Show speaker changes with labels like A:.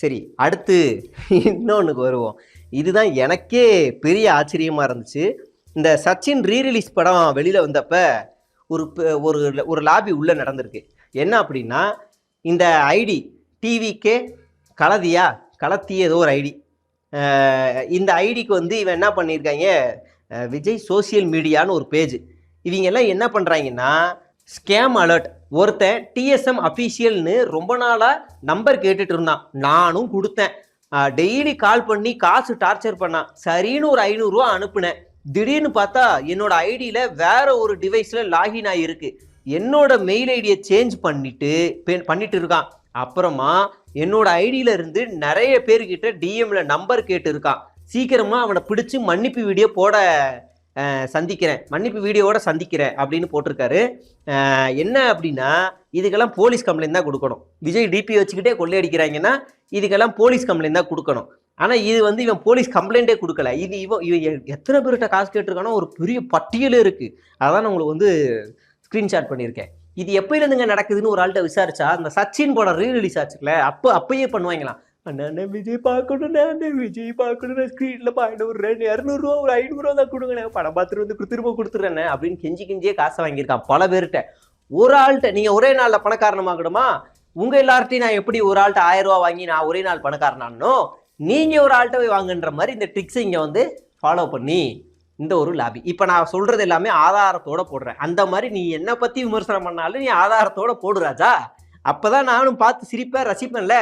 A: சரி, அடுத்து இன்னொன்னுக்கு வருவோம். இதுதான் எனக்கே பெரிய ஆச்சரியமா இருந்துச்சு. இந்த சச்சின் ரீரிலீஸ் படம் வெளியில வந்தப்ப ஒரு ஒரு ஒரு லாபி உள்ள நடந்திருக்கு. என்ன அப்படின்னா, இந்த ஐடி டிவிகே கலதியா கலத்தி ஏதோ ஒரு ஐடி, இந்த ஐடிக்கு வந்து இவன் என்ன பண்ணியிருக்காங்க, விஜய் சோசியல் மீடியான்னு ஒரு பேஜ். இவங்க எல்லாம் என்ன பண்ணுறாங்கன்னா, ஸ்கேம் அலர்ட். ஒருத்தன் டிஎஸ்எம் அஃபீஷியல்னு ரொம்ப நாளாக நம்பர் கேட்டுட்டு இருந்தான். நானும் கொடுத்தேன். டெய்லி கால் பண்ணி காசு டார்ச்சர் பண்ணான். சரின்னு ஒரு 500 ரூபா அனுப்புனேன். திடீர்னு பார்த்தா என்னோட ஐடியில வேற ஒரு டிவைஸ்ல லாகின் ஆகிருக்கு. என்னோட மெயில் ஐடியை சேஞ்ச் பண்ணிட்டு இருக்கான். அப்புறமா என்னோட ஐடியில இருந்து நிறைய பேர்கிட்ட டிஎம்ல நம்பர் கேட்டு இருக்கான். சீக்கிரமா அவனை பிடிச்சு மன்னிப்பு வீடியோ சந்திக்கிறேன் அப்படின்னு போட்டிருக்காரு. என்ன அப்படின்னா, இதுக்கெல்லாம் போலீஸ் கம்ப்ளைண்ட் தான் கொடுக்கணும். விஜய் டிபி வச்சுக்கிட்டே கொள்ளையடிக்கிறாங்கன்னா இதுக்கெல்லாம் போலீஸ் கம்ப்ளைண்ட் தான் கொடுக்கணும். ஆனால் இது வந்து இவன் போலீஸ் கம்ப்ளைண்ட்டே கொடுக்கல. இவன் எத்தனை பேர்கிட்ட காசு கேட்டிருக்கானோ ஒரு பெரிய பட்டியலே இருக்கு. அதான் உங்களுக்கு வந்து ஸ்கிரீன்ஷாட் பண்ணியிருக்கேன். இது எப்பயிலேருந்துங்க நடக்குதுன்னு ஒரு ஆள்கிட்ட விசாரிச்சா, அந்த சச்சின் படம் ரீரிலீஸ் ஆச்சுல, அப்பயே பண்ணுவாங்களாம். அண்ணா விஜய் பார்க்கணும் ஸ்க்ரீன்ல பாயிண்ட் ஒரு 200 ரூபா ஒரு 500 ரூபா தான் கொடுங்க, படம் பார்த்துட்டு வந்து திரும்ப கொடுத்துட்றேன் அப்படின்னு கெஞ்சியே காசை வாங்கியிருக்கான் பல பேர்கிட்ட. ஒரு ஆள்கிட்ட நீங்க ஒரே நாள்ல பணக்காரணமாகணுமா? உங்க எல்லார்ட்டையும் நான் எப்படி ஒரு ஆள்கிட்ட 1000 ரூபா வாங்கி நான் ஒரே நாள் பணக்காரனானோ, நீங்க ஒரு ஆள்கிட்ட போய் வாங்குன்ற மாதிரி இந்த ட்ரிக்ஸை இங்க வந்து ஃபாலோ பண்ணி இந்த ஒரு லாபி. இப்ப நான் சொல்றது எல்லாமே ஆதாரத்தோட போடுறேன். அந்த மாதிரி நீ என்ன பத்தி விமர்சனம் பண்ணாலும் நீ ஆதாரத்தோட போடு ராஜா. அப்பதான் நானும் பார்த்து சிரிப்பேன், ரசிப்பேன்ல.